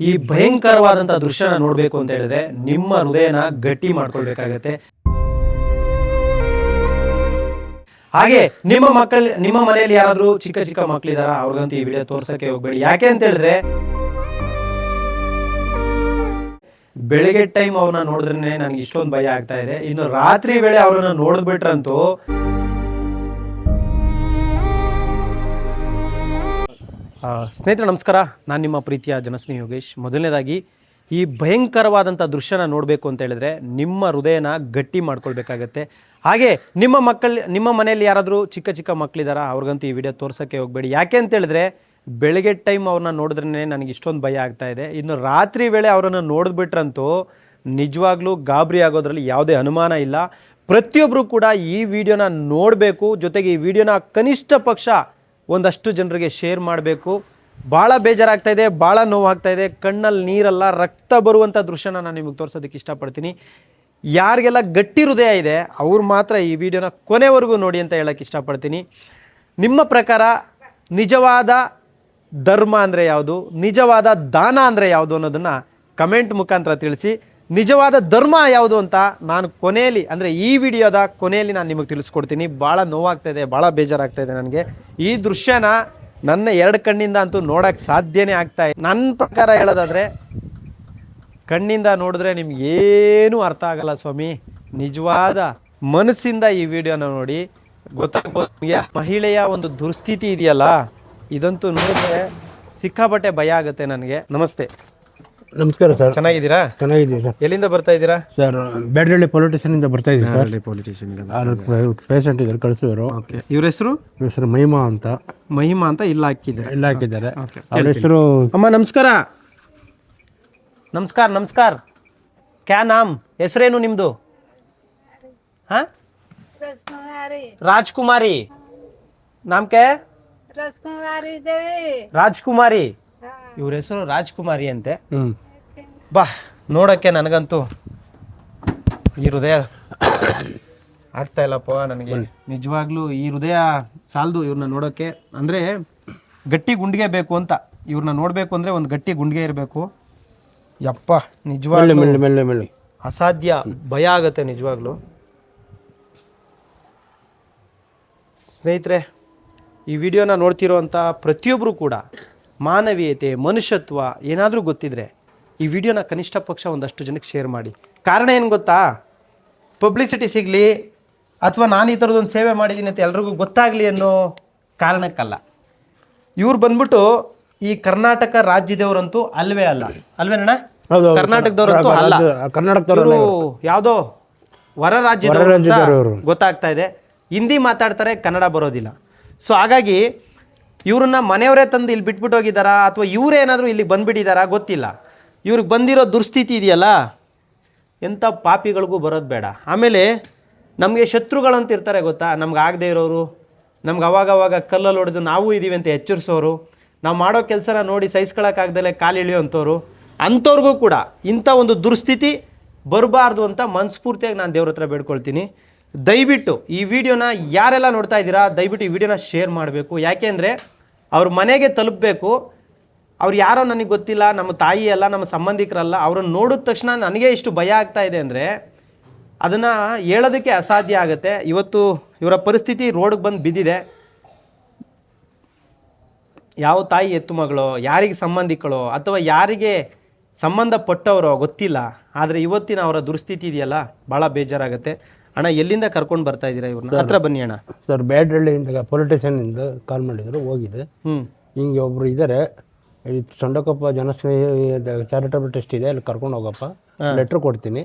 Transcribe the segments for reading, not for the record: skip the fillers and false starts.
ಈ ಭಯಂಕರವಾದಂಥ ದೃಶ್ಯನ ನೋಡಬೇಕು ಅಂತ ಹೇಳಿದ್ರೆ ನಿಮ್ಮ ಹೃದಯನ ಗಟ್ಟಿ ಮಾಡ್ಕೊಳ್ಬೇಕಾಗತ್ತೆ. ಹಾಗೆ ನಿಮ್ಮ ಮನೆಯಲ್ಲಿ ಯಾರಾದ್ರೂ ಚಿಕ್ಕ ಚಿಕ್ಕ ಮಕ್ಕಳಿದಾರ ಅವ್ರಿಗಂತೂ ಈ ವಿಡಿಯೋ ತೋರ್ಸಕ್ಕೆ ಹೋಗ್ಬೇಡಿ. ಯಾಕೆ ಅಂತ ಹೇಳಿದ್ರೆ ಬೆಳಿಗ್ಗೆ ಟೈಮ್ ಅವ್ರನ್ನ ನೋಡಿದ್ರೆ ನನಗೆ ಇಷ್ಟೊಂದು ಭಯ ಆಗ್ತಾ ಇದೆ, ಇನ್ನು ರಾತ್ರಿ ವೇಳೆ ಅವ್ರನ್ನ ನೋಡ್ಬಿಟ್ರಂತೂ ಸ್ನೇಹಿತರೆ ನಮಸ್ಕಾರ, ನಾನು ನಿಮ್ಮ ಪ್ರೀತಿಯ ಜನಸ್ನೇಹಿ ಯೋಗೇಶ್. ಮೊದಲನೇದಾಗಿ ಈ ಭಯಂಕರವಾದಂಥ ದೃಶ್ಯನ ನೋಡಬೇಕು ಅಂತ ಹೇಳಿದ್ರೆ ನಿಮ್ಮ ಹೃದಯನ ಗಟ್ಟಿ ಮಾಡ್ಕೊಳ್ಬೇಕಾಗತ್ತೆ. ಹಾಗೆ ನಿಮ್ಮ ಮನೆಯಲ್ಲಿ ಯಾರಾದರೂ ಚಿಕ್ಕ ಚಿಕ್ಕ ಮಕ್ಕಳಿದಾರ ಅವ್ರಿಗಂತೂ ಈ ವಿಡಿಯೋ ತೋರ್ಸೋಕ್ಕೆ ಹೋಗಬೇಡಿ. ಯಾಕೆ ಅಂತ ಹೇಳಿದ್ರೆ ಬೆಳಗ್ಗೆ ಟೈಮ್ ಅವ್ರನ್ನ ನೋಡಿದ್ರೆ ನನಗೆ ಇಷ್ಟೊಂದು ಭಯ ಆಗ್ತಾ ಇದೆ, ಇನ್ನು ರಾತ್ರಿ ವೇಳೆ ಅವರನ್ನು ನೋಡಿಬಿಟ್ರಂತೂ ನಿಜವಾಗ್ಲೂ ಗಾಬರಿ ಆಗೋದ್ರಲ್ಲಿ ಯಾವುದೇ ಅನುಮಾನ ಇಲ್ಲ. ಪ್ರತಿಯೊಬ್ಬರು ಕೂಡ ಈ ವಿಡಿಯೋನ ನೋಡಬೇಕು, ಜೊತೆಗೆ ಈ ವಿಡಿಯೋನ ಕನಿಷ್ಠ ಪಕ್ಷ ಒಂದಷ್ಟು ಜನರಿಗೆ ಶೇರ್ ಮಾಡಬೇಕು. ಭಾಳ ಬೇಜಾರಾಗ್ತಾ ಇದೆ, ಭಾಳ ನೋವಾಗ್ತಾ ಇದೆ, ಕಣ್ಣಲ್ಲಿ ನೀರಲ್ಲ ರಕ್ತ ಬರುವಂಥ ದೃಶ್ಯನ ನಾನು ನಿಮಗೆ ತೋರಿಸೋದಕ್ಕೆ ಇಷ್ಟಪಡ್ತೀನಿ. ಯಾರಿಗೆಲ್ಲ ಗಟ್ಟಿ ಹೃದಯ ಇದೆ ಅವ್ರು ಮಾತ್ರ ಈ ವಿಡಿಯೋನ ಕೊನೆವರೆಗೂ ನೋಡಿ ಅಂತ ಹೇಳೋಕ್ಕೆ ಇಷ್ಟಪಡ್ತೀನಿ. ನಿಮ್ಮ ಪ್ರಕಾರ ನಿಜವಾದ ಧರ್ಮ ಅಂದರೆ ಯಾವುದು, ನಿಜವಾದ ದಾನ ಅಂದರೆ ಯಾವುದು ಅನ್ನೋದನ್ನು ಕಮೆಂಟ್ ಮುಖಾಂತರ ತಿಳಿಸಿ. ನಿಜವಾದ ಧರ್ಮ ಯಾವುದು ಅಂತ ನಾನು ಕೊನೆಯಲ್ಲಿ ಅಂದರೆ ಈ ವಿಡಿಯೋದ ಕೊನೆಯಲ್ಲಿ ನಾನು ನಿಮಗೆ ತಿಳಿಸ್ಕೊಡ್ತೀನಿ. ಭಾಳ ನೋವಾಗ್ತಾಯಿದೆ, ಭಾಳ ಬೇಜಾರಾಗ್ತಾಯಿದೆ ನನಗೆ. ಈ ದೃಶ್ಯನ ನನ್ನ ಎರಡು ಕಣ್ಣಿಂದ ಅಂತೂ ನೋಡೋಕ್ಕೆ ಸಾಧ್ಯನೇ ಆಗ್ತಾಯಿದೆ. ನನ್ನ ಪ್ರಕಾರ ಹೇಳೋದಾದರೆ ಕಣ್ಣಿಂದ ನೋಡಿದ್ರೆ ನಿಮ್ಗೇನೂ ಅರ್ಥ ಆಗಲ್ಲ ಸ್ವಾಮಿ. ನಿಜವಾದ ಮನಸ್ಸಿಂದ ಈ ವಿಡಿಯೋನ ನೋಡಿ ಗೊತ್ತಾಗ್ಬೋದು ನಿಮಗೆ. ಮಹಿಳೆಯ ಒಂದು ದುಸ್ಥಿತಿ ಇದೆಯಲ್ಲ, ಇದಂತೂ ನೋಡಿದ್ರೆ ಸಿಕ್ಕಾಪಟ್ಟೆ ಭಯ ಆಗುತ್ತೆ ನನಗೆ. ನಮಸ್ತೆ. ನಮಸ್ಕಾರ ಸರ್. ಚೆನ್ನಾಗಿದ್ದೀರಾ? ಚೆನ್ನಾಗಿದ್ದೀವಿ ಸರ್. ಎಲ್ಲಿಂದ ಬರ್ತಾ ಇದ್ದೀರಾ ಸರ್? ಬ್ಯಾಡ್ರಳ್ಳಿ ಪೊಲಿಟಿಷಿಯನ್ ಬರ್ತಾ ಇದ್ದೀವಿ ಸರ್. ಪೊಲಿಟಿಷಿಯನ್ ಪೇಷಂಟ್ ಇದ್ದಾರೆ, ಕಳಿಸಿದ್ರು. ಇವ್ರ ಹೆಸರು? ಮಹಿಮಾ ಅಂತ. ಮಹಿಮಾ ಅಂತ ಇಲ್ಲ ಹಾಕಿದ್ದಾರೆ. ಅವ್ರ ಹೆಸರು ಅಮ್ಮ. ನಮಸ್ಕಾರ. ನಮಸ್ಕಾರ ನಮಸ್ಕಾರ. ಕ್ಯಾ ನಾಮ್, ಹೆಸರೇನು ನಿಮ್ದು? ಹಾ, ರಾಜ್ಕುಮಾರಿ. ನಾಮ್ ಕೆ? ರಾಜ್ಕುಮಾರಿ. ಇವ್ರ ಹೆಸರು ರಾಜ್ಕುಮಾರಿ ಅಂತೆ. ಬಾ, ನೋಡಕ್ಕೆ ನನಗಂತೂ ಈ ಹೃದಯ ಆಗ್ತಾ ಇಲ್ಲಪ್ಪ ನನಗೆ. ನಿಜವಾಗ್ಲೂ ಈ ಹೃದಯ ಸಾಲದು ಇವ್ರನ್ನ ನೋಡೋಕ್ಕೆ. ಅಂದರೆ ಗಟ್ಟಿ ಗುಂಡಿಗೆ ಬೇಕು ಅಂತ, ಇವ್ರನ್ನ ನೋಡಬೇಕು ಅಂದರೆ ಒಂದು ಗಟ್ಟಿ ಗುಂಡಿಗೆ ಇರಬೇಕು. ಯಪ್ಪ, ನಿಜವಾಗ್ಲೂ ಅಸಾಧ್ಯ, ಭಯ ಆಗುತ್ತೆ ನಿಜವಾಗ್ಲೂ. ಸ್ನೇಹಿತರೆ, ಈ ವಿಡಿಯೋನ ನೋಡ್ತಿರೋಂಥ ಪ್ರತಿಯೊಬ್ಬರು ಕೂಡ ಮಾನವೀಯತೆ, ಮನುಷ್ಯತ್ವ ಏನಾದರೂ ಗೊತ್ತಿದ್ರೆ ಈ ವಿಡಿಯೋನ ಕನಿಷ್ಠ ಪಕ್ಷ ಒಂದಷ್ಟು ಜನಕ್ಕೆ ಶೇರ್ ಮಾಡಿ. ಕಾರಣ ಏನು ಗೊತ್ತಾ? ಪಬ್ಲಿಸಿಟಿ ಸಿಗಲಿ ಅಥವಾ ನಾನು ಈ ಥರದೊಂದು ಸೇವೆ ಮಾಡಿದ್ದೀನಿ ಅಂತ ಎಲ್ರಿಗೂ ಗೊತ್ತಾಗಲಿ ಅನ್ನೋ ಕಾರಣಕ್ಕಲ್ಲ. ಇವ್ರು ಬಂದ್ಬಿಟ್ಟು ಈ ಕರ್ನಾಟಕ ರಾಜ್ಯದವರಂತೂ ಅಲ್ವೇ ಅಲ್ವೇನಣ್ಣ? ಕರ್ನಾಟಕದವರಂತೂ ಅಲ್ಲ. ಕರ್ನಾಟಕದವರು ಯಾವುದೋ ಹೊರ ರಾಜ್ಯದವರು ಗೊತ್ತಾಗ್ತಾ ಇದೆ. ಹಿಂದಿ ಮಾತಾಡ್ತಾರೆ, ಕನ್ನಡ ಬರೋದಿಲ್ಲ. ಸೊ ಹಾಗಾಗಿ ಇವ್ರನ್ನ ಮನೆಯವರೇ ತಂದು ಇಲ್ಲಿ ಬಿಟ್ಬಿಟ್ಟು ಹೋಗಿದ್ದಾರಾ ಅಥವಾ ಇವರೇನಾದರೂ ಇಲ್ಲಿಗೆ ಬಂದುಬಿಟ್ಟಿದ್ದಾರಾ ಗೊತ್ತಿಲ್ಲ. ಇವ್ರಿಗೆ ಬಂದಿರೋ ದುಸ್ಥಿತಿ ಇದೆಯಲ್ಲ, ಎಂಥ ಪಾಪಿಗಳಿಗೂ ಬರೋದು ಬೇಡ. ಆಮೇಲೆ ನಮಗೆ ಶತ್ರುಗಳಂತ ಇರ್ತಾರೆ ಗೊತ್ತಾ, ನಮ್ಗೆ ಆಗದೆ ಇರೋರು, ನಮ್ಗೆ ಅವಾಗವಾಗ ಕಲ್ಲಲ್ಲಿ ಹೊಡೆದು ನಾವು ಇದ್ದೀವಿ ಅಂತ ಎಚ್ಚರಿಸೋರು, ನಾವು ಮಾಡೋ ಕೆಲಸನ ನೋಡಿ ಸಹಿಸ್ಕೊಳ್ಳೋಕ್ಕಾಗ್ದಲೇ ಕಾಲು ಇಳಿಯೋಂಥವ್ರು, ಅಂಥವ್ರಿಗೂ ಕೂಡ ಇಂಥ ಒಂದು ದುಸ್ಥಿತಿ ಬರಬಾರ್ದು ಅಂತ ಮನಸ್ಫೂರ್ತಿಯಾಗಿ ನಾನು ದೇವ್ರ ಹತ್ರ ಬೇಡ್ಕೊಳ್ತೀನಿ. ದಯವಿಟ್ಟು ಈ ವಿಡಿಯೋನ ಯಾರೆಲ್ಲ ನೋಡ್ತಾ ಇದ್ದೀರಾ, ದಯವಿಟ್ಟು ಈ ವಿಡಿಯೋನ ಶೇರ್ ಮಾಡಬೇಕು. ಯಾಕೆಂದರೆ ಅವ್ರ ಮನೆಗೆ ತಲುಪಬೇಕು. ಅವ್ರು ಯಾರೋ ನನಗೆ ಗೊತ್ತಿಲ್ಲ, ನಮ್ಮ ತಾಯಿ ಅಲ್ಲ, ನಮ್ಮ ಸಂಬಂಧಿಕರಲ್ಲ, ಅವ್ರನ್ನ ನೋಡಿದ ತಕ್ಷಣ ನನಗೆ ಇಷ್ಟು ಭಯ ಆಗ್ತಾ ಇದೆ ಅಂದರೆ ಅದನ್ನು ಹೇಳೋದಕ್ಕೆ ಅಸಾಧ್ಯ ಆಗುತ್ತೆ. ಇವತ್ತು ಇವರ ಪರಿಸ್ಥಿತಿ ರೋಡ್ಗೆ ಬಂದು ಬಿದ್ದಿದೆ. ಯಾವ ತಾಯಿ ಎತ್ತು ಮಗಳೋ, ಯಾರಿಗೆ ಸಂಬಂಧಿಕಳೋ ಅಥವಾ ಯಾರಿಗೆ ಸಂಬಂಧಪಟ್ಟವರೋ ಗೊತ್ತಿಲ್ಲ. ಆದರೆ ಇವತ್ತಿನ ಅವರ ದುಸ್ಥಿತಿ ಇದೆಯಲ್ಲ, ಭಾಳ ಬೇಜಾರಾಗುತ್ತೆ. ಅಣ್ಣ, ಎಲ್ಲಿಂದ ಕರ್ಕೊಂಡು ಬರ್ತಾ ಇದ್ದೀರಾ ಇವ್ರನ್ನ? ಹತ್ರ ಬನ್ನಿ ಅಣ್ಣ. ಸರ್, ಬ್ಯಾಡ್ರಳ್ಳಿಯಿಂದ ಪೊಲಿಟಿಷಿಯನ್ನಿಂದ ಕಾಲ್ ಮಾಡಿದ್ರು, ಹೋಗಿದೆ. ಹಿಂಗೆ ಒಬ್ರು ಇದ್ದಾರೆ, ಸಂಡಕೊಪ್ಪ ಜನಸ್ನೇಹಿ ಚಾರಿಟಬಲ್ ಟ್ರಸ್ಟ್ ಇದೆ, ಅಲ್ಲಿ ಕರ್ಕೊಂಡು ಹೋಗಪ್ಪ, ಲೆಟ್ರ್ ಕೊಡ್ತೀನಿ,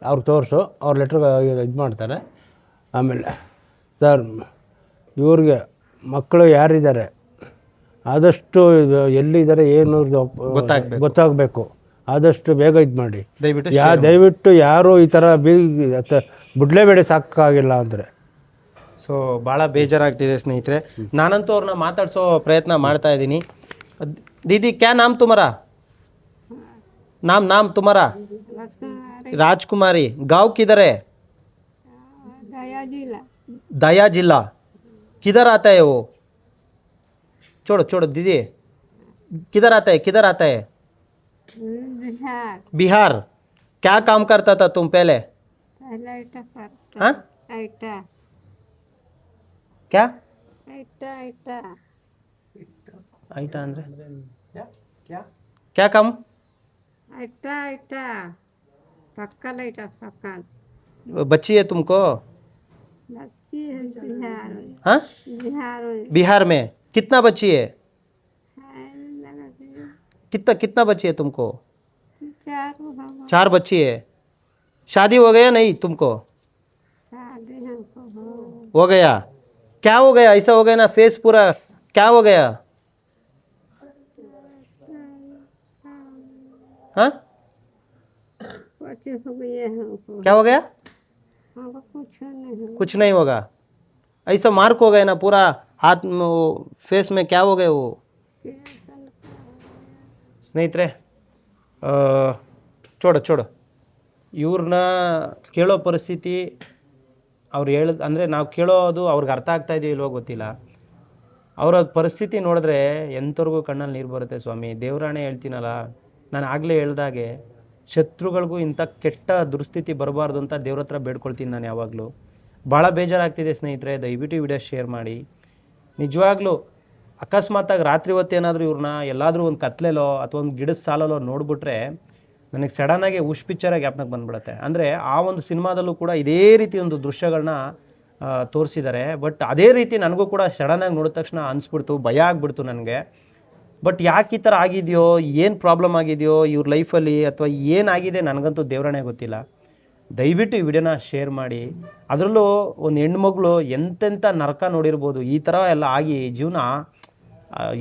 ಅವ್ರಿಗೆ ತೋರಿಸು, ಅವ್ರ ಲೆಟ್ರ್ ಇದು ಮಾಡ್ತಾರೆ. ಆಮೇಲೆ ಸರ್, ಇವ್ರಿಗೆ ಮಕ್ಕಳು ಯಾರಿದ್ದಾರೆ ಆದಷ್ಟು ಎಲ್ಲಿದ್ದಾರೆ ಏನು ಗೊತ್ತಾಗಬೇಕು, ಆದಷ್ಟು ಬೇಗ ಇದು ಮಾಡಿ. ದಯವಿಟ್ಟು ಯಾರು ಈ ಥರ ಬಿಡ್ಲೇಬೇಡಿ, ಸಾಕಾಗಿಲ್ಲ ಅಂದರೆ. ಸೊ ಭಾಳ ಬೇಜಾರಾಗ್ತಿದೆ ಸ್ನೇಹಿತರೆ. ನಾನಂತೂ ಅವ್ರನ್ನ ಮಾತಾಡ್ಸೋ ಪ್ರಯತ್ನ ಮಾಡ್ತಾ ಇದ್ದೀನಿ. दीदी क्या नाम तुम्हारा? नाम तुम्हारा? राजकुमारी। गांव किधर है? दया जिला। किधर आता है वो? छोड़ो दीदी, किधर आता है? बिहार बिहार। क्या काम करता था तुम पहले? पहले ऐटा करता हाँ ऐटा क्या ऐटा ऐटा आइटा ಅಂದ್ರೆ क्या काम? ऐटा ऐटा पक्कल ऐटा पक्कल बच्ची है तुमको? बच्ची है बिहार में हाँ बिहार में बिहार में कितना बच्ची है? है लगा के कितना कितना बच्ची है तुमको? 4 होगा 4 बच्ची है। शादी हो गया नहीं तुमको? शादी हमको हो गया। क्या हो गया? ऐसा हो गया ना फेस पूरा, क्या हो गया? हाँ कुछ हो गया हमको क्या हो गया? हमको कुछ नहीं हो कुछ नहीं होगा। ऐसा मार्क हो गया ना पूरा हाथ में, वो फेस में क्या हो गए वो? ಸ್ನೇಹಿತರೆ ಚೋಡು ಇವ್ರನ್ನ ಕೇಳೋ ಪರಿಸ್ಥಿತಿ ಅವ್ರು ಹೇಳೋದು ಅಂದರೆ ನಾವು ಕೇಳೋದು ಅವ್ರಿಗೆ ಅರ್ಥ ಆಗ್ತಾ ಇದೆಯೋ ಇಲ್ವೋ ಗೊತ್ತಿಲ್ಲ. ಅವರ ಪರಿಸ್ಥಿತಿ ನೋಡಿದ್ರೆ ಎಂಥವ್ರಿಗೂ ಕಣ್ಣಲ್ಲಿ ನೀರು ಬರುತ್ತೆ ಸ್ವಾಮಿ. ದೇವರಾಣೆ ಹೇಳ್ತೀನಲ್ಲ, ನಾನು ಆಗಲೇ ಹೇಳ್ದಾಗೆ ಶತ್ರುಗಳಿಗೂ ಇಂಥ ಕೆಟ್ಟ ದುರ್ಸ್ಥಿತಿ ಬರಬಾರ್ದು ಅಂತ ದೇವ್ರ ಹತ್ರ ಬೇಡ್ಕೊಳ್ತೀನಿ ನಾನು ಯಾವಾಗಲೂ. ಭಾಳ ಬೇಜಾರಾಗ್ತಿದೆ ಸ್ನೇಹಿತರೆ, ದಯವಿಟ್ಟು ವಿಡಿಯೋ ಶೇರ್ ಮಾಡಿ. ನಿಜವಾಗ್ಲೂ ಅಕಸ್ಮಾತಾಗಿ ರಾತ್ರಿ ಹೊತ್ತು ಏನಾದರೂ ಇವ್ರನ್ನ ಎಲ್ಲಾದರೂ ಒಂದು ಕತ್ಲೆಲೋ ಅಥವಾ ಒಂದು ಗಿಡದ ಸಾಲಲ್ಲೋ ನೋಡಿಬಿಟ್ರೆ ನನಗೆ ಸಡನ್ನಾಗಿ ಉಷ್ ಪಿಕ್ಚರಾಗಿ ಜ್ಞಾಪನಕ್ಕೆ ಬಂದ್ಬಿಡುತ್ತೆ. ಅಂದರೆ ಆ ಒಂದು ಸಿನಿಮಾದಲ್ಲೂ ಕೂಡ ಇದೇ ರೀತಿ ಒಂದು ದೃಶ್ಯಗಳನ್ನ ತೋರಿಸಿದ್ದಾರೆ. ಬಟ್ ಅದೇ ರೀತಿ ನನಗೂ ಕೂಡ ಸಡನ್ನಾಗಿ ನೋಡಿದ ತಕ್ಷಣ ಅನಿಸ್ಬಿಡ್ತು, ಭಯ ಆಗಿಬಿಡ್ತು ನನಗೆ. ಬಟ್ ಯಾಕೆ ಈ ಥರ ಆಗಿದೆಯೋ, ಏನು ಪ್ರಾಬ್ಲಮ್ ಆಗಿದೆಯೋ ಇವ್ರ ಲೈಫಲ್ಲಿ ಅಥವಾ ಏನಾಗಿದೆ ನನಗಂತೂ ದೇವರೇ ಗೊತ್ತಿಲ್ಲ. ದಯವಿಟ್ಟು ಈ ವಿಡಿಯೋನ ಶೇರ್ ಮಾಡಿ. ಅದರಲ್ಲೂ ಒಂದು ಹೆಣ್ಮಗಳು ಎಂತೆಂಥ ನರಕ ನೋಡಿರ್ಬೋದು, ಈ ಥರ ಎಲ್ಲ ಆಗಿ ಜೀವನ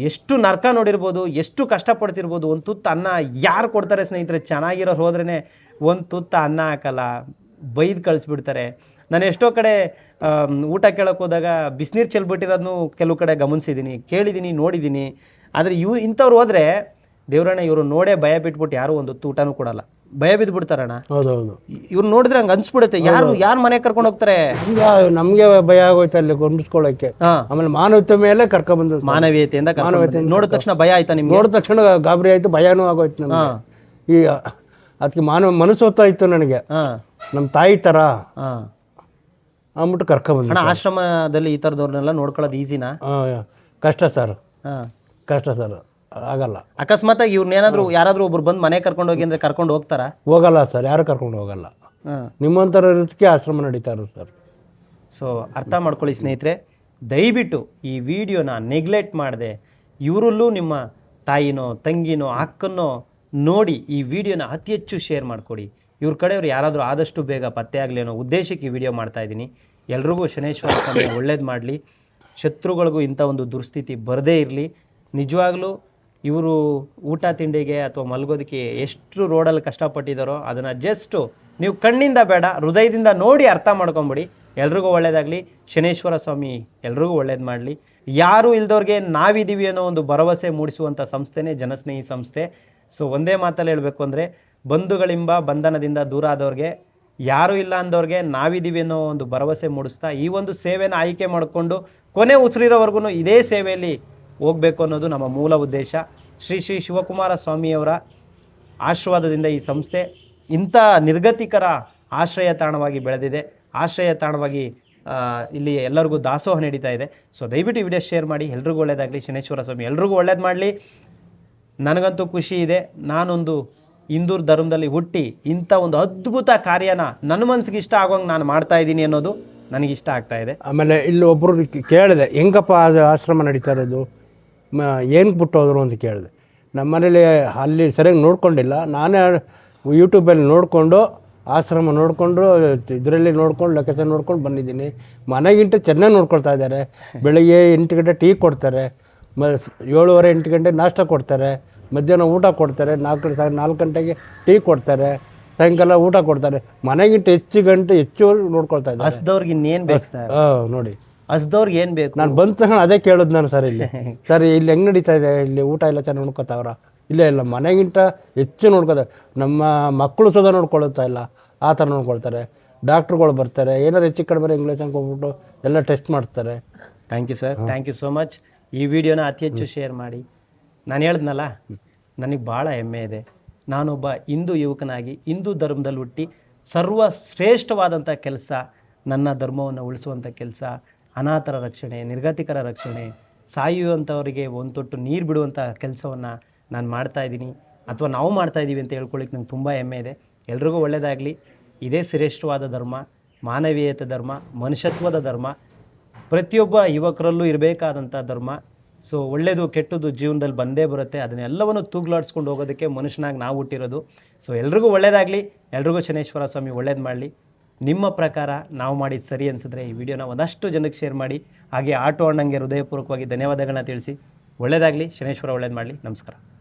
ಎಷ್ಟು ನರಕ ನೋಡಿರ್ಬೋದು, ಎಷ್ಟು ಕಷ್ಟಪಡ್ತಿರ್ಬೋದು. ಒಂದು ತುತ್ತು ಅನ್ನ ಯಾರು ಕೊಡ್ತಾರೆ ಸ್ನೇಹಿತರೆ? ಚೆನ್ನಾಗಿರೋರು ಹೋದ್ರೇ ಒಂದು ತುತ್ತು ಅನ್ನ ಹಾಕಲ್ಲ, ಬೈದು ಕಳಿಸ್ಬಿಡ್ತಾರೆ. ನಾನು ಎಷ್ಟೋ ಕಡೆ ಊಟ ಕೇಳೋಕೆ ಹೋದಾಗ ಬಿಸಿನೀರು ಚೆಲ್ಬಿಟ್ಟಿರೋದನ್ನು ಕೆಲವು ಕಡೆ ಗಮನಿಸಿದ್ದೀನಿ, ಕೇಳಿದ್ದೀನಿ, ನೋಡಿದ್ದೀನಿ. ಆದರೆ ಇಂಥವ್ರು ಹೋದರೆ ದೇವ್ರಣ್ಣ ಇವರು ನೋಡೇ ಭಯ ಬಿಟ್ಬಿಟ್ಟು ಯಾರು ಒಂದು ಹೊತ್ತು ಊಟನೂ ಕೊಡಲ್ಲ, ಭಯ ಬಿದ್ದುಬಿಡ್ತಾರಣ್ಣ. ಹೌದೌದು. ಇವ್ರು ನೋಡಿದ್ರೆ ಹಂಗೆ ಅನ್ಸ್ಬಿಡುತ್ತೆ, ಯಾರು ಮನೆ ಕರ್ಕೊಂಡು ಹೋಗ್ತಾರೆ? ಈಗ ನಮಗೆ ಭಯ ಆಗೋಯ್ತು ಅಲ್ಲಿ ಕೊಂಡಿಸ್ಕೊಳ್ಳೋಕೆ. ಆಮೇಲೆ ಮಾನವೀಯತೆ ಮೇಲೆ ಕರ್ಕೊಂಡ್ಬಂದು ಮಾನವೀಯತೆಯಿಂದ ನೋಡಿದ ತಕ್ಷಣ ಭಯ ಆಯ್ತಾ ನಿಮ್ಗೆ? ನೋಡಿದ ತಕ್ಷಣ ಗಾಬರಿ ಆಯ್ತು, ಭಯನೂ ಆಗೋಯ್ತು ನಮಗೆ. ಈಗ ಅದಕ್ಕೆ ಮನಸ್ಸು ಹೊತ್ತಾಯ್ತು ನನಗೆ, ನಮ್ಮ ತಾಯಿ ಥರ ಅಂದ್ಬಿಟ್ಟು ಕರ್ಕೊಂಡ್ಬಂದು. ಅಣ್ಣ ಆಶ್ರಮದಲ್ಲಿ ಈ ಥರದವ್ರನ್ನೆಲ್ಲ ನೋಡ್ಕೊಳ್ಳೋದು ಈಸಿನಾ? ಕಷ್ಟ ಸರ್, ಕಷ್ಟ ಸರ್, ಆಗಲ್ಲ. ಅಕಸ್ಮಾತಾಗಿ ಇವ್ರನ್ನೇನಾದ್ರು ಯಾರಾದ್ರೂ ಒಬ್ರು ಬಂದು ಮನೆ ಕರ್ಕೊಂಡು ಹೋಗಿ ಅಂದ್ರೆ ಕರ್ಕೊಂಡು ಹೋಗ್ತಾರಾ? ಹೋಗಲ್ಲ ಸರ್, ಯಾರು ಕರ್ಕೊಂಡು ಹೋಗಲ್ಲ. ನಿಮ್ಮಂಥರ ರೀತಿಗೆ ಆಶ್ರಮ ನಡೀತಾ ಇರೋದು ಸರ್. ಸೊ ಅರ್ಥ ಮಾಡ್ಕೊಳ್ಳಿ ಸ್ನೇಹಿತರೆ, ದಯವಿಟ್ಟು ಈ ವಿಡಿಯೋನ ನೆಗ್ಲೆಕ್ಟ್ ಮಾಡದೆ ಇವರಲ್ಲೂ ನಿಮ್ಮ ತಾಯಿನೋ ತಂಗಿನೋ ಅಕ್ಕನೋ ನೋಡಿ ಈ ವಿಡಿಯೋನ ಅತಿ ಹೆಚ್ಚು ಶೇರ್ ಮಾಡಿಕೊಡಿ. ಇವ್ರ ಕಡೆಯವ್ರು ಯಾರಾದರೂ ಆದಷ್ಟು ಬೇಗ ಪತ್ತೆ ಆಗಲಿ ಅನ್ನೋ ಉದ್ದೇಶಕ್ಕೆ ಈ ವಿಡಿಯೋ ಮಾಡ್ತಾಯಿದ್ದೀನಿ. ಎಲ್ರಿಗೂ ಶನೇಶ್ವರ ಸ್ವಾಮಿ ಒಳ್ಳೇದು ಮಾಡಲಿ, ಶತ್ರುಗಳಿಗೂ ಇಂಥ ಒಂದು ದುರ್ಸ್ಥಿತಿ ಬರದೇ ಇರಲಿ. ನಿಜವಾಗ್ಲೂ ಇವರು ಊಟ ತಿಂಡಿಗೆ ಅಥವಾ ಮಲಗೋದಕ್ಕೆ ಎಷ್ಟು ರೋಡಲ್ಲಿ ಕಷ್ಟಪಟ್ಟಿದ್ದಾರೋ ಅದನ್ನು ಜಸ್ಟು ನೀವು ಕಣ್ಣಿಂದ ಬೇಡ ಹೃದಯದಿಂದ ನೋಡಿ ಅರ್ಥ ಮಾಡ್ಕೊಂಬಿಡಿ. ಎಲ್ರಿಗೂ ಒಳ್ಳೇದಾಗಲಿ, ಶನೇಶ್ವರ ಸ್ವಾಮಿ ಎಲ್ರಿಗೂ ಒಳ್ಳೇದು ಮಾಡಲಿ. ಯಾರೂ ಇಲ್ದವ್ರಿಗೆ ನಾವಿದ್ದೀವಿ ಅನ್ನೋ ಒಂದು ಭರವಸೆ ಮೂಡಿಸುವಂಥ ಸಂಸ್ಥೆನೇ ಜನಸ್ನೇಹಿ ಸಂಸ್ಥೆ. ಸೊ ಒಂದೇ ಮಾತಲ್ಲಿ ಹೇಳಬೇಕು ಅಂದರೆ, ಬಂಧುಗಳೆಂಬ ಬಂಧನದಿಂದ ದೂರ ಆದವ್ರಿಗೆ, ಯಾರೂ ಇಲ್ಲ ಅಂದವ್ರಿಗೆ ನಾವಿದ್ದೀವಿ ಅನ್ನೋ ಒಂದು ಭರವಸೆ ಮೂಡಿಸ್ತಾ ಈ ಒಂದು ಸೇವೆನ ಆಯ್ಕೆ ಮಾಡಿಕೊಂಡು ಕೊನೆ ಉಸಿರಿರೋವರೆಗೂ ಇದೇ ಸೇವೆಯಲ್ಲಿ ಹೋಗಬೇಕು ಅನ್ನೋದು ನಮ್ಮ ಮೂಲ ಉದ್ದೇಶ. ಶ್ರೀ ಶ್ರೀ ಶಿವಕುಮಾರ ಸ್ವಾಮಿಯವರ ಆಶೀರ್ವಾದದಿಂದ ಈ ಸಂಸ್ಥೆ ಇಂಥ ನಿರ್ಗತಿಕರ ಆಶ್ರಯ ತಾಣವಾಗಿ ಬೆಳೆದಿದೆ. ಆಶ್ರಯ ತಾಣವಾಗಿ ಇಲ್ಲಿ ಎಲ್ಲರಿಗೂ ದಾಸೋಹ ನಡೀತಾ ಇದೆ. ಸೊ ದಯವಿಟ್ಟು ಈ ವಿಡಿಯೋ ಶೇರ್ ಮಾಡಿ. ಎಲ್ರಿಗೂ ಒಳ್ಳೇದಾಗಲಿ, ಶನೇಶ್ವರ ಸ್ವಾಮಿ ಎಲ್ರಿಗೂ ಒಳ್ಳೇದು ಮಾಡಲಿ. ನನಗಂತೂ ಖುಷಿ ಇದೆ, ನಾನೊಂದು ಹಿಂದೂ ಧರ್ಮದಲ್ಲಿ ಹುಟ್ಟಿ ಇಂಥ ಒಂದು ಅದ್ಭುತ ಕಾರ್ಯನ ನನ್ನ ಮನಸ್ಸಿಗೆ ಇಷ್ಟ ಆಗೋಂಗೆ ನಾನು ಮಾಡ್ತಾ ಇದ್ದೀನಿ ಅನ್ನೋದು ನನಗಿಷ್ಟ ಆಗ್ತಾ ಇದೆ. ಆಮೇಲೆ ಇಲ್ಲಿ ಒಬ್ಬರು ಕೇಳಿದೆ, ಹೆಂಗಪ್ಪ ಆಶ್ರಮ ನಡೀತಾ ಇರೋದು, ಏನಕ್ಕೆ ಬಿಟ್ಟೋದ್ರು ಅಂತ ಕೇಳಿದೆ. ನಮ್ಮ ಮನೇಲಿ ಅಲ್ಲಿ ಸರಿಯಾಗಿ ನೋಡ್ಕೊಂಡಿಲ್ಲ, ನಾನೇ ಯೂಟ್ಯೂಬಲ್ಲಿ ನೋಡಿಕೊಂಡು ಆಶ್ರಮ ನೋಡಿಕೊಂಡು ಇದರಲ್ಲಿ ನೋಡ್ಕೊಂಡು ಲೆಕ್ಕಾಚಾರ ನೋಡ್ಕೊಂಡು ಬಂದಿದ್ದೀನಿ. ಮನೆಗಿಂತ ಚೆನ್ನಾಗಿ ನೋಡ್ಕೊಳ್ತಾ ಇದ್ದಾರೆ. ಬೆಳಗ್ಗೆ 8 ಗಂಟೆ ಟೀ ಕೊಡ್ತಾರೆ, 7:30 8 ಗಂಟೆ ನಾಷ್ಟ ಕೊಡ್ತಾರೆ, ಮಧ್ಯಾಹ್ನ ಊಟ ಕೊಡ್ತಾರೆ, 4 ಗಂಟೆಗೆ ಟೀ ಕೊಡ್ತಾರೆ, ಸಾಯಂಕಾಲ ಊಟ ಕೊಡ್ತಾರೆ. ಮನೆಗಿಂತ ಹೆಚ್ಚು ನೋಡ್ಕೊಳ್ತಾ ಇದ್ದಾರೆ. ಹಸ್ದವ್ರಿಗೆ ಇನ್ನೇನು ಬೇಕು ಸರ್? ನೋಡಿ, ಹಸ್ದವ್ರಿಗೆ ಏನು ಬೇಕು? ನಾನು ಬಂದ ತಕ್ಷಣ ಅದೇ ಕೇಳೋದು ನಾನು, ಸರ್ ಇಲ್ಲಿ ಸರ್ ಇಲ್ಲಿ ಹೆಂಗೆ ನಡೀತಾ ಇದೆ, ಇಲ್ಲಿ ಊಟ ಎಲ್ಲ ಚೆನ್ನಾಗಿ ನೋಡ್ಕೊತಾವ್ರ? ಇಲ್ಲ ಮನೆಗಿಂತ ಹೆಚ್ಚು ನೋಡ್ಕೋತಾರೆ. ನಮ್ಮ ಮಕ್ಕಳು ಸದಾ ನೋಡ್ಕೊಳ್ತಾ ಇಲ್ಲ, ಆ ಥರ ನೋಡ್ಕೊಳ್ತಾರೆ. ಡಾಕ್ಟ್ರುಗಳು ಬರ್ತಾರೆ, ಏನಾರು ಹೆಚ್ಚು ಕಡಿಮೆ ಇಂಗ್ಲೀಷ್ ಹೋಗ್ಬಿಟ್ಟು ಎಲ್ಲ ಟೆಸ್ಟ್ ಮಾಡ್ತಾರೆ. Thank you sir, thank you so much. ಈ ವಿಡಿಯೋನ ಅತಿ ಹೆಚ್ಚು ಶೇರ್ ಮಾಡಿ. ನಾನು ಹೇಳಿದ್ನಲ್ಲ, ನನಗೆ ಭಾಳ ಹೆಮ್ಮೆ ಇದೆ. ನಾನೊಬ್ಬ ಹಿಂದೂ ಯುವಕನಾಗಿ ಹಿಂದೂ ಧರ್ಮದಲ್ಲಿ ಹುಟ್ಟಿ ಸರ್ವಶ್ರೇಷ್ಠವಾದಂಥ ಕೆಲಸ, ನನ್ನ ಧರ್ಮವನ್ನು ಉಳಿಸುವಂಥ ಕೆಲಸ, ಅನಾಥರ ರಕ್ಷಣೆ, ನಿರ್ಗತಿಕರ ರಕ್ಷಣೆ, ಸಾಯುವಂಥವರಿಗೆ ಒಂದು ತೊಟ್ಟು ನೀರು ಬಿಡುವಂಥ ಕೆಲಸವನ್ನು ನಾನು ಮಾಡ್ತಾಯಿದ್ದೀನಿ ಅಥವಾ ನಾವು ಮಾಡ್ತಾಯಿದ್ದೀವಿ ಅಂತ ಹೇಳ್ಕೊಳ್ಳಿಕ್ಕೆ ನಂಗೆ ತುಂಬ ಹೆಮ್ಮೆ ಇದೆ. ಎಲ್ರಿಗೂ ಒಳ್ಳೆಯದಾಗಲಿ. ಇದೇ ಶ್ರೇಷ್ಠವಾದ ಧರ್ಮ, ಮಾನವೀಯತೆ ಧರ್ಮ, ಮನುಷ್ಯತ್ವದ ಧರ್ಮ, ಪ್ರತಿಯೊಬ್ಬ ಯುವಕರಲ್ಲೂ ಇರಬೇಕಾದಂಥ ಧರ್ಮ. ಸೊ ಒಳ್ಳೆಯದು ಕೆಟ್ಟದ್ದು ಜೀವನದಲ್ಲಿ ಬಂದೇ ಬರುತ್ತೆ. ಅದನ್ನೆಲ್ಲವನ್ನು ತೂಗ್ಲಾಡಿಸ್ಕೊಂಡು ಹೋಗೋದಕ್ಕೆ ಮನುಷ್ಯನಾಗಿ ನಾವು ಹುಟ್ಟಿರೋದು. ಸೊ ಎಲ್ರಿಗೂ ಒಳ್ಳೆಯದಾಗಲಿ. ಎಲ್ರಿಗೂ ಶನೇಶ್ವರ ಸ್ವಾಮಿ ಒಳ್ಳೇದು ಮಾಡಲಿ. ನಿಮ್ಮ ಪ್ರಕಾರ ನಾವು ಮಾಡಿದ್ದು ಸರಿ ಅನಿಸಿದ್ರೆ ಈ ವಿಡಿಯೋನ ಒಂದಷ್ಟು ಜನಕ್ಕೆ ಶೇರ್ ಮಾಡಿ. ಹಾಗೆ ಆಟೋ ಅಣ್ಣಂಗೆ ಹೃದಯಪೂರ್ವಕವಾಗಿ ಧನ್ಯವಾದಗಳನ್ನ ತಿಳಿಸಿ. ಒಳ್ಳೆಯದಾಗಲಿ. ಶನೇಶ್ವರ ಒಳ್ಳೇದು ಮಾಡಲಿ. ನಮಸ್ಕಾರ.